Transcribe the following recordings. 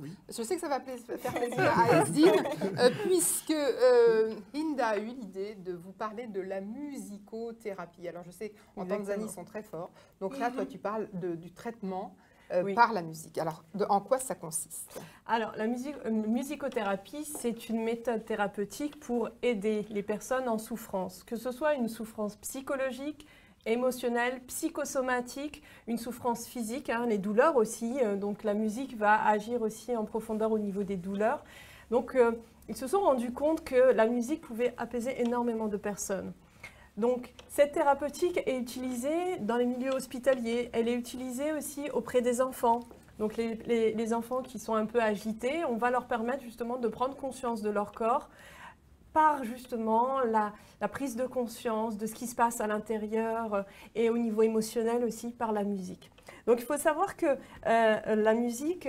Oui. Je sais que ça va faire plaisir à Esdine, puisque Hinda a eu l'idée de vous parler de la musicothérapie. Alors je sais qu'en Tanzanie, ils sont très forts. Donc là, toi, tu parles du traitement par la musique. Alors, en quoi ça consiste? Alors, la musicothérapie, c'est une méthode thérapeutique pour aider les personnes en souffrance, que ce soit une souffrance psychologique, émotionnelle, psychosomatique, une souffrance physique, hein, les douleurs aussi. Donc, la musique va agir aussi en profondeur au niveau des douleurs. Donc, ils se sont rendus compte que la musique pouvait apaiser énormément de personnes. Donc, cette thérapeutique est utilisée dans les milieux hospitaliers. Elle est utilisée aussi auprès des enfants. Donc, les enfants qui sont un peu agités, on va leur permettre justement de prendre conscience de leur corps par justement la prise de conscience de ce qui se passe à l'intérieur et au niveau émotionnel aussi par la musique. Donc, il faut savoir que la musique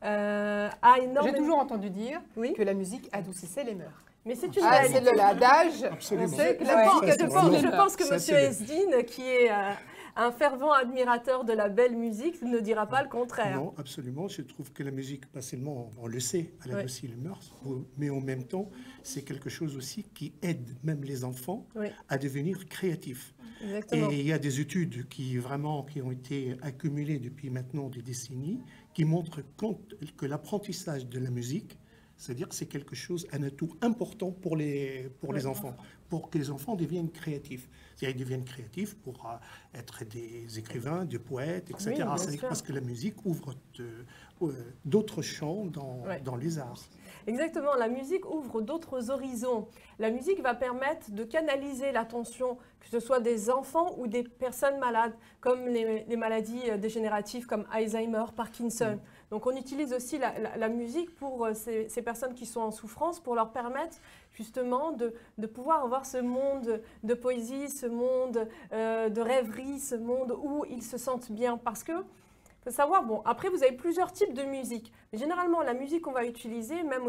a énormément... J'ai toujours entendu dire que la musique adoucissait les mœurs. Mais c'est une réalité. C'est l'adage. Absolument. Je pense que M. Esdine, qui est un fervent admirateur de la belle musique, ne dira pas le contraire. Non, absolument. Je trouve que la musique, pas seulement, on le sait, elle adoucit les mœurs, mais en même temps, c'est quelque chose aussi qui aide même les enfants à devenir créatifs. Exactement. Et il y a des études qui ont été accumulées depuis maintenant des décennies, qui montrent que l'apprentissage de la musique, c'est-à-dire que c'est quelque chose, un atout important pour les enfants, pour que les enfants deviennent créatifs. C'est-à-dire qu'ils deviennent créatifs pour être des écrivains, des poètes, etc. Oui, parce que la musique ouvre d'autres champs dans les arts. Exactement, la musique ouvre d'autres horizons. La musique va permettre de canaliser l'attention, que ce soit des enfants ou des personnes malades, comme les maladies dégénératives comme Alzheimer, Parkinson. Donc on utilise aussi la musique pour ces personnes qui sont en souffrance, pour leur permettre justement de pouvoir avoir ce monde de poésie, ce monde de rêverie, ce monde où ils se sentent bien. Parce que faut savoir, bon, après vous avez plusieurs types de musique. Mais généralement, la musique qu'on va utiliser, même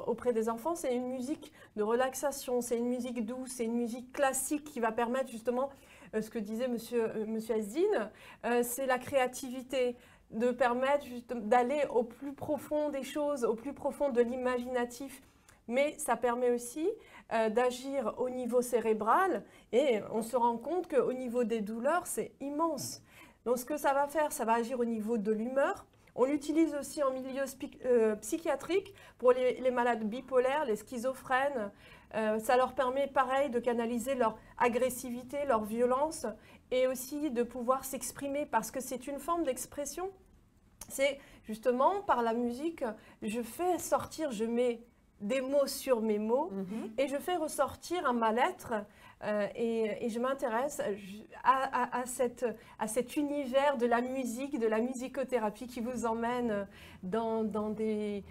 auprès des enfants, c'est une musique de relaxation, c'est une musique douce, c'est une musique classique qui va permettre justement, ce que disait monsieur Esdine, c'est la créativité, de permettre d'aller au plus profond des choses, au plus profond de l'imaginatif. Mais ça permet aussi d'agir au niveau cérébral et on se rend compte qu'au niveau des douleurs, c'est immense. Donc ce que ça va faire, ça va agir au niveau de l'humeur. On l'utilise aussi en milieu psychiatrique pour les malades bipolaires, les schizophrènes. Ça leur permet, pareil, de canaliser leur agressivité, leur violence et aussi de pouvoir s'exprimer parce que c'est une forme d'expression. C'est justement par la musique, je fais sortir, je mets des mots sur mes mots et je fais ressortir un mal-être et je m'intéresse à cet univers de la musique, de la musicothérapie qui vous emmène dans des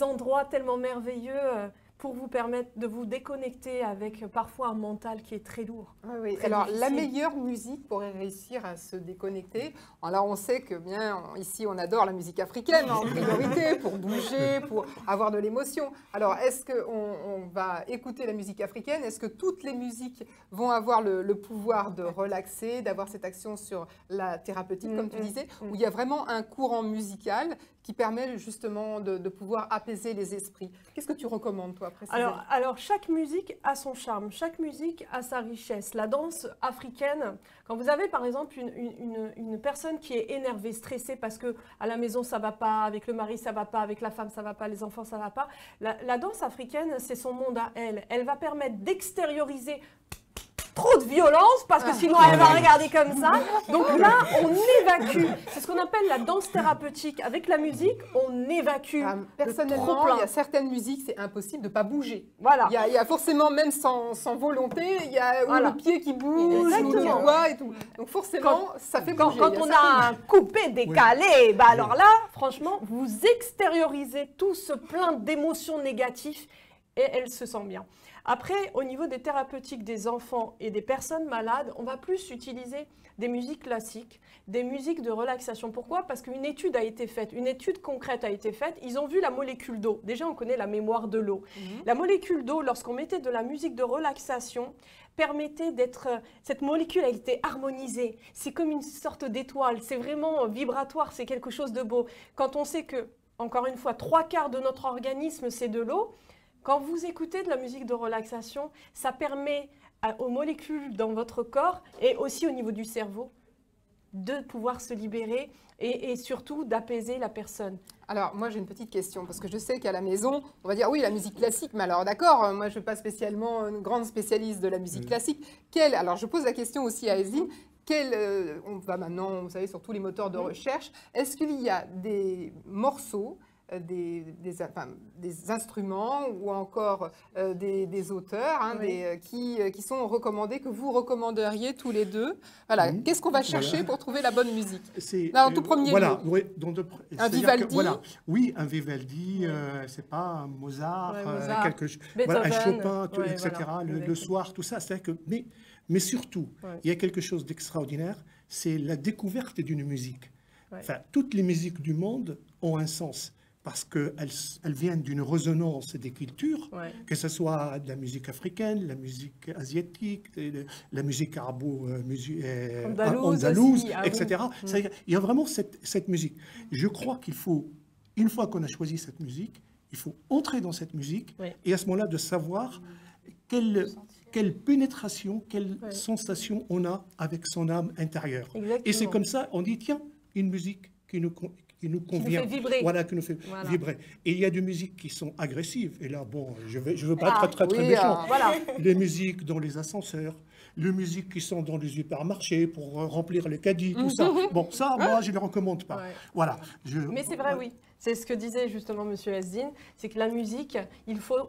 endroits tellement merveilleux pour vous permettre de vous déconnecter avec parfois un mental qui est très lourd. Oui. Très Alors, difficile. la meilleure musique pour réussir à se déconnecter, alors on sait que bien ici on adore la musique africaine en priorité pour bouger, pour avoir de l'émotion. Alors, est-ce qu'on va écouter la musique africaine? Est-ce que toutes les musiques vont avoir le pouvoir de relaxer, d'avoir cette action sur la thérapeutique, comme tu disais, où il y a vraiment un courant musical qui permet justement de pouvoir apaiser les esprits? Qu'est-ce que tu recommandes, toi, précisément? Alors, chaque musique a son charme, chaque musique a sa richesse. La danse africaine, quand vous avez par exemple une personne qui est énervée, stressée parce que à la maison ça va pas, avec le mari ça va pas, avec la femme ça va pas, les enfants ça va pas, la danse africaine, c'est son monde à elle. Elle va permettre d'extérioriser trop de violence parce que sinon elle va regarder comme ça. Donc là, on évacue. C'est ce qu'on appelle la danse thérapeutique. Avec la musique, on évacue. Personnellement, il y a certaines musiques, c'est impossible de ne pas bouger. Voilà. Il y a forcément, même sans volonté, il y a le pied qui bouge, ou les doigts et tout. Donc forcément, ça fait bouger. Quand on a un coupé, décalé, bah alors là, franchement, vous extériorisez tout ce plein d'émotions négatives et elle se sent bien. Après, au niveau des thérapeutiques des enfants et des personnes malades, on va plus utiliser des musiques classiques, des musiques de relaxation. Pourquoi? Parce qu'une étude a été faite, une étude concrète a été faite. Ils ont vu la molécule d'eau. Déjà, on connaît la mémoire de l'eau. La molécule d'eau, lorsqu'on mettait de la musique de relaxation, permettait d'être... Cette molécule a été harmonisée. C'est comme une sorte d'étoile. C'est vraiment vibratoire. C'est quelque chose de beau. Quand on sait que encore une fois, 3/4 de notre organisme, c'est de l'eau. Quand vous écoutez de la musique de relaxation, ça permet aux molécules dans votre corps et aussi au niveau du cerveau de pouvoir se libérer et surtout d'apaiser la personne. Alors, moi, j'ai une petite question, parce que je sais qu'à la maison, on va dire, oui, la musique classique, mais alors, d'accord, moi, je ne suis pas spécialement une grande spécialiste de la musique classique. Alors, je pose la question aussi à Ezine, on va maintenant, vous savez, sur tous les moteurs de recherche, est-ce qu'il y a des morceaux, des instruments ou encore des auteurs qui sont recommandés, que vous recommanderiez tous les deux? Voilà. Qu'est-ce qu'on va chercher pour trouver la bonne musique? Là, en tout premier lieu. Oui, un Vivaldi. Oui, un Vivaldi, c'est pas un Mozart, quelque chose, Beethoven, un Chopin, etc. Voilà. Le soir, tout ça. Mais surtout, il y a quelque chose d'extraordinaire, c'est la découverte d'une musique. Enfin, toutes les musiques du monde ont un sens, parce qu'elles viennent d'une résonance des cultures, que ce soit de la musique africaine, la musique asiatique, la musique arabo-andalouse, etc. Il y a vraiment cette musique. Je crois qu'il faut, une fois qu'on a choisi cette musique, il faut entrer dans cette musique et à ce moment-là de savoir quelle pénétration, quelle sensation on a avec son âme intérieure. Exactement. Et c'est comme ça, on dit, tiens, une musique qui nous convient, qui nous fait vibrer. Voilà, qui nous fait vibrer. Et il y a des musiques qui sont agressives. Et là, bon, je veux pas être très méchant. Les musiques dans les ascenseurs, les musiques qui sont dans les hypermarchés pour remplir les caddies, tout ça. Bon, ça, moi, je ne le recommande pas. Voilà. Mais c'est vrai, oui. C'est ce que disait justement M. Ezine, c'est que la musique, il faut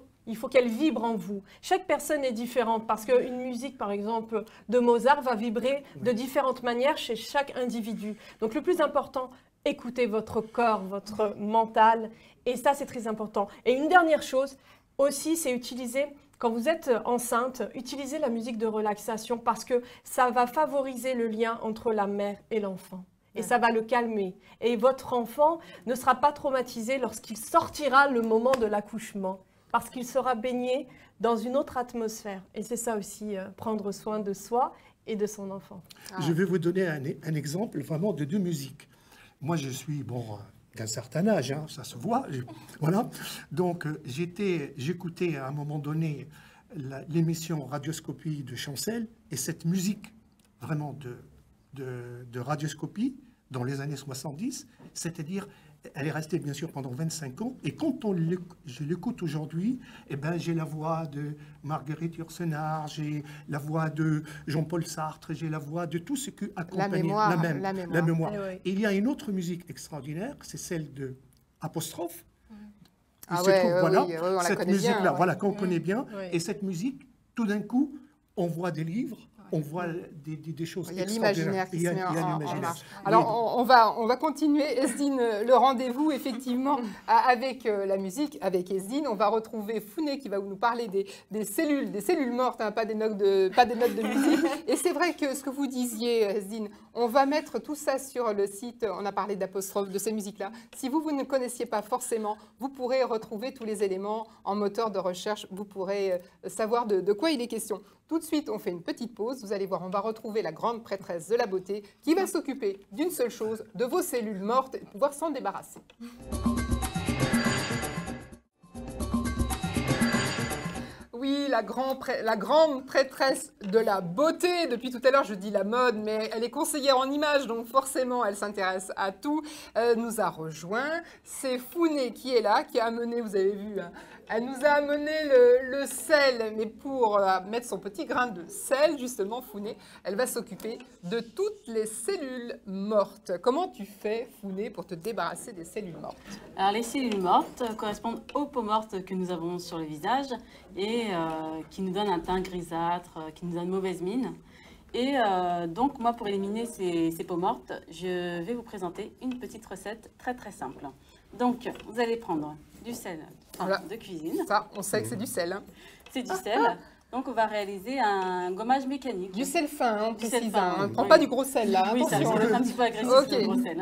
qu'elle vibre en vous. Chaque personne est différente parce qu'une musique, par exemple, de Mozart va vibrer de différentes manières chez chaque individu. Donc le plus important, écoutez votre corps, votre mental, et ça c'est très important. Et une dernière chose aussi, c'est utiliser, quand vous êtes enceinte, utilisez la musique de relaxation parce que ça va favoriser le lien entre la mère et l'enfant. Et ça va le calmer. Et votre enfant ne sera pas traumatisé lorsqu'il sortira le moment de l'accouchement, parce qu'il sera baigné dans une autre atmosphère. Et c'est ça aussi, prendre soin de soi et de son enfant. Je vais vous donner un exemple vraiment de deux musiques. Moi, je suis, d'un certain âge, hein, ça se voit. Voilà. Donc, j'écoutais à un moment donné l'émission Radioscopie de Chancel, et cette musique vraiment de radioscopie dans les années 70, c'est-à-dire, elle est restée bien sûr pendant 25 ans, et quand je l'écoute aujourd'hui, eh ben, j'ai la voix de Marguerite Yourcenar, j'ai la voix de Jean-Paul Sartre, j'ai la voix de tout ce qui accompagne la mémoire. Et il y a une autre musique extraordinaire, c'est celle de Apostrophe. Cette musique-là, voilà, qu'on connaît bien, et cette musique, tout d'un coup, on voit des livres, on voit des choses extraordinaires. Il y a l'imaginaire qui se met en marche. Alors, on va continuer, Ezine, le rendez-vous, effectivement, avec la musique, avec Ezine. On va retrouver Founé qui va nous parler des cellules mortes, hein, pas des notes de musique. Et c'est vrai que ce que vous disiez, Ezine, on va mettre tout ça sur le site. On a parlé d'Apostrophe, de ces musiques-là. Si vous ne connaissiez pas forcément, vous pourrez retrouver tous les éléments en moteur de recherche. Vous pourrez savoir de quoi il est question. Tout de suite, on fait une petite pause. Vous allez voir, on va retrouver la grande prêtresse de la beauté qui va s'occuper d'une seule chose, de vos cellules mortes, et pouvoir s'en débarrasser. Oui, la grande prêtresse de la beauté. Depuis tout à l'heure, je dis la mode, mais elle est conseillère en images, donc forcément, elle s'intéresse à tout. Nous a rejoint. C'est Founé qui est là, qui a amené, vous avez vu, hein, elle nous a amené le sel, mais pour mettre son petit grain de sel, justement, Founé, elle va s'occuper de toutes les cellules mortes. Comment tu fais, Founé, pour te débarrasser des cellules mortes? Alors, les cellules mortes correspondent aux peaux mortes que nous avons sur le visage et qui nous donnent un teint grisâtre, qui nous donnent mauvaise mine. Et donc, moi, pour éliminer ces peaux mortes, je vais vous présenter une petite recette très, très simple. Donc, vous allez prendre du sel de cuisine. Ça, on sait que c'est du sel. Hein. C'est du sel. Donc, on va réaliser un gommage mécanique. Du sel fin, on précise. Fin, on ne prend pas du gros sel, là. Oui, ça risque d'être un petit peu agressif, le gros sel.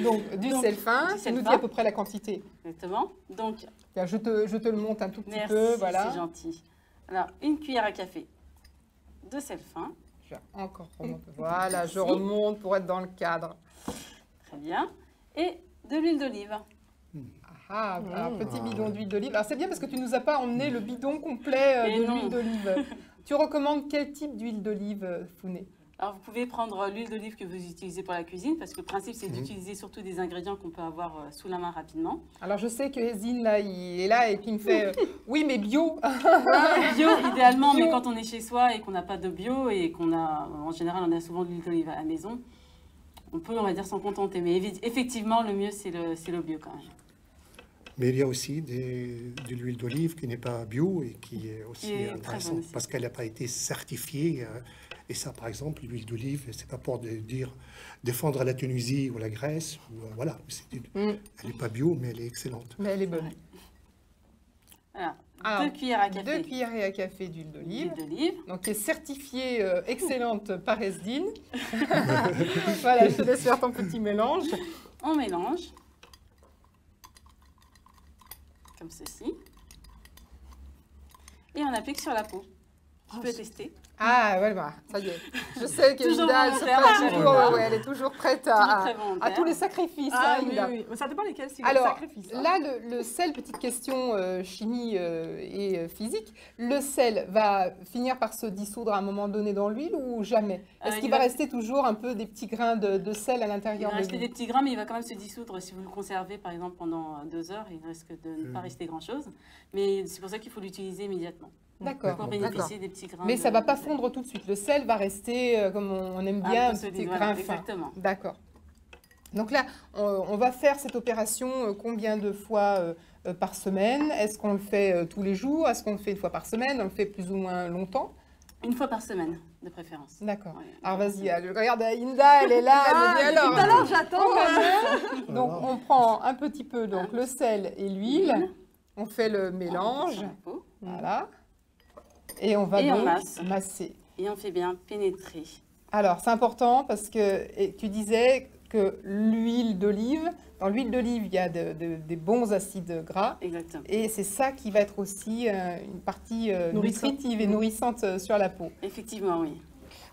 Donc, du sel fin, ça nous dit à peu près la quantité. Exactement. Donc, je te le monte un tout petit peu. Voilà. C'est gentil. Alors, une cuillère à café de sel fin. Je vais encore remonter. Voilà, je remonte pour être dans le cadre. Très bien. Et De l'huile d'olive. Ah, un petit bidon d'huile d'olive. Alors c'est bien parce que tu nous as pas emmené le bidon complet Et de non. l'huile d'olive. Tu recommandes quel type d'huile d'olive, Founé? Alors, vous pouvez prendre l'huile d'olive que vous utilisez pour la cuisine, parce que le principe, c'est d'utiliser surtout des ingrédients qu'on peut avoir sous la main rapidement. Alors je sais que Zine, là, il est là et puis il me fait oui, mais bio. Bio, idéalement, Bio. mais quand on est chez soi et qu'on n'a pas de bio et qu'on a, en général, on a souvent de l'huile d'olive à la maison, on peut, on va dire, s'en contenter. Mais effectivement, le mieux, c'est le bio quand même. Mais il y a aussi de l'huile d'olive qui n'est pas bio et qui est aussi Qui est très intéressante bonne aussi. parce qu'elle n'a pas été certifiée. Et ça, par exemple, l'huile d'olive, c'est pas pour dire défendre la Tunisie ou la Grèce. Ou, voilà, elle n'est pas bio, mais elle est excellente. Mais elle est bonne. Voilà. Alors, 2 cuillères à café 2 cuillerées à café d'huile d'olive. d'huile d'olive. Donc, qui est certifiée excellente par Esdine. Voilà, je te laisse faire ton petit mélange. On mélange. Comme ceci. Et on applique sur la peau. Tu peux tester. Ah, voilà, ça y est. Je sais Toujours qu'Hilda, elle se volontaire, prête toujours toujours, volontaire. elle est toujours prête Toujours à, très à volontaire. tous les sacrifices, Ah hein, oui, Hilda. oui. Ça dépend lesquels, c'est le Alors, sacrifice. hein. là, le sel, petite question chimie et physique, le sel va finir par se dissoudre à un moment donné dans l'huile ou jamais? Est-ce qu'il il va va- rester toujours un peu des petits grains de sel à Il l'intérieur va de rester l'huile? des petits grains, mais il va quand même se dissoudre si vous le conservez, par exemple, pendant 2 heures. Il risque de ne pas rester grand-chose. Mais c'est pour ça qu'il faut l'utiliser immédiatement. D'accord, Pour d'accord. bénéficier des petits grains. Mais ça ne va pas sel. fondre tout de suite. Le sel va rester, comme on aime Un bien, peu un petit solide, voilà, grain fin. exactement. D'accord. Donc là, on va faire cette opération combien de fois par semaine? Est-ce qu'on le fait tous les jours? Est-ce qu'on le fait une fois par semaine? On le fait plus ou moins longtemps? Une fois par semaine, de préférence. D'accord. Ouais. Alors vas-y, regarde, Inda, elle est là, elle me dit Depuis alors. tout à l'heure, j'attends. Donc on prend un petit peu donc, le sel et l'huile, L'huile. on fait le On mélange, sur la peau. voilà, et on va Et on donc masse. masser. Et on fait bien pénétrer. Alors c'est important parce que tu disais que l'huile d'olive, dans l'huile d'olive il y a des bons acides gras, Exactement. et c'est ça qui va être aussi une partie Nourrissante. nutritive et nourrissante sur la peau. Effectivement, oui.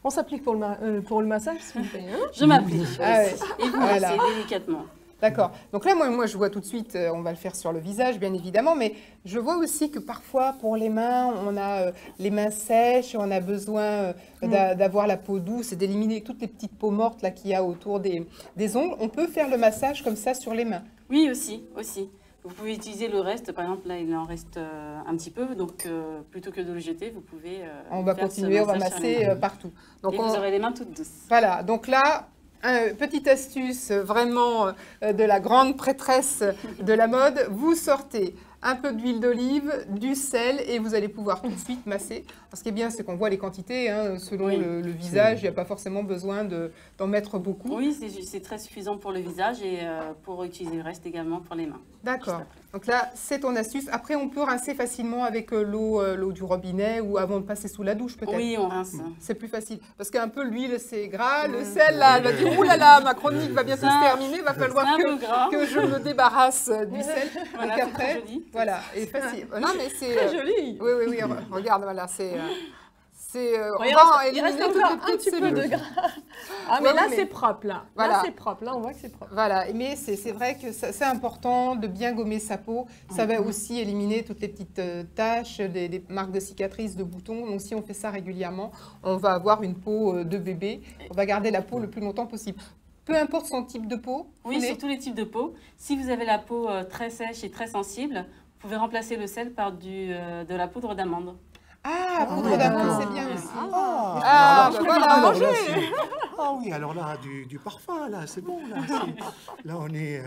On s'applique pour le massage, s'il vous plaît. hein. Je m'applique. Ah ouais. Et vous Voilà. massez délicatement. D'accord. Donc là, moi, je vois tout de suite, on va le faire sur le visage, bien évidemment, mais je vois aussi que parfois, pour les mains, on a les mains sèches, on a besoin d'avoir la peau douce et d'éliminer toutes les petites peaux mortes là qu'il y a autour des ongles. On peut faire le massage comme ça sur les mains. Oui, aussi. Vous pouvez utiliser le reste. Par exemple, là, il en reste un petit peu. Donc, plutôt que de le jeter, vous pouvez On va faire ce continuer, on va massage sur les masser mains. partout. Donc Et vous aurez les mains toutes douces. voilà, donc là, petite astuce vraiment de la grande prêtresse de la mode, vous sortez un peu d'huile d'olive, du sel et vous allez pouvoir tout de suite masser. Alors, ce qui est bien, c'est qu'on voit les quantités, hein, selon Oui. le visage, il n'y a pas forcément besoin d'en mettre beaucoup. Oui, c'est très suffisant pour le visage et pour utiliser le reste également pour les mains. D'accord. Juste après. Donc là, c'est ton astuce. Après, on peut rincer facilement avec l'eau du robinet ou avant de passer sous la douche, peut-être. Oui, on rince. C'est plus facile. Parce qu'un peu l'huile, c'est gras. Le sel, là, elle va dire, ouh là là, ma chronique va bientôt Ça, se terminer. Il va C'est falloir un peu gras. que je me débarrasse du sel. Voilà, Donc c'est très après, joli. voilà, et facile. Non, mais c'est... Très joli. oui, oui, oui, regarde, voilà, c'est... on Il va reste éliminer toutes encore les un petites petit peu cellules. de gras. Ah, mais Ouais, là, mais- c'est propre, là. Voilà. Là, c'est propre. Là, on voit que c'est propre. Voilà, mais c'est vrai que c'est important de bien gommer sa peau. Ça va aussi éliminer toutes les petites taches, des marques de cicatrices, de boutons. Donc si on fait ça régulièrement, on va avoir une peau de bébé. On va garder la peau le plus longtemps possible. Peu importe son type de peau. Oui, sur tous les types de peau. Si vous avez la peau très sèche et très sensible, vous pouvez remplacer le sel par de la poudre d'amande. Ah, poudre oui, d'amande, d'accord. c'est bien aussi. Ah, bah alors, voilà, alors manger. là, ah oui, alors là, du parfum, là, c'est bon, là. Là, on est...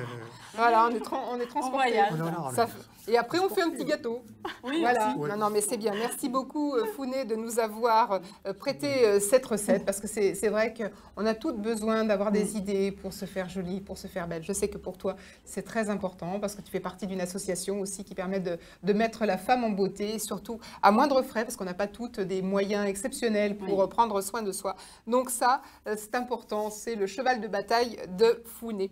Voilà, on est transporté. voyage. oh là là, Ça fait- Et après, on fait un petit gâteau. Oui, Voilà. aussi. Non, non, mais c'est bien. Merci beaucoup, Founé, de nous avoir prêté cette recette parce que c'est vrai qu'on a toutes besoin d'avoir des idées pour se faire jolie, pour se faire belle. Je sais que pour toi, c'est très important parce que tu fais partie d'une association aussi qui permet de mettre la femme en beauté, et surtout à moindre frais parce qu'on n'a pas toutes des moyens exceptionnels pour Oui. prendre soin de soi. Donc ça, c'est important. C'est le cheval de bataille de Founé.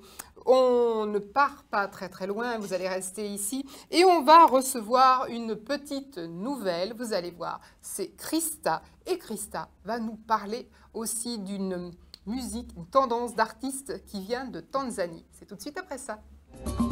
On ne part pas très très loin, vous allez rester ici et on va recevoir une petite nouvelle, vous allez voir, c'est Christa et Christa va nous parler aussi d'une musique, une tendance d'artiste qui vient de Tanzanie. C'est tout de suite après ça. Merci.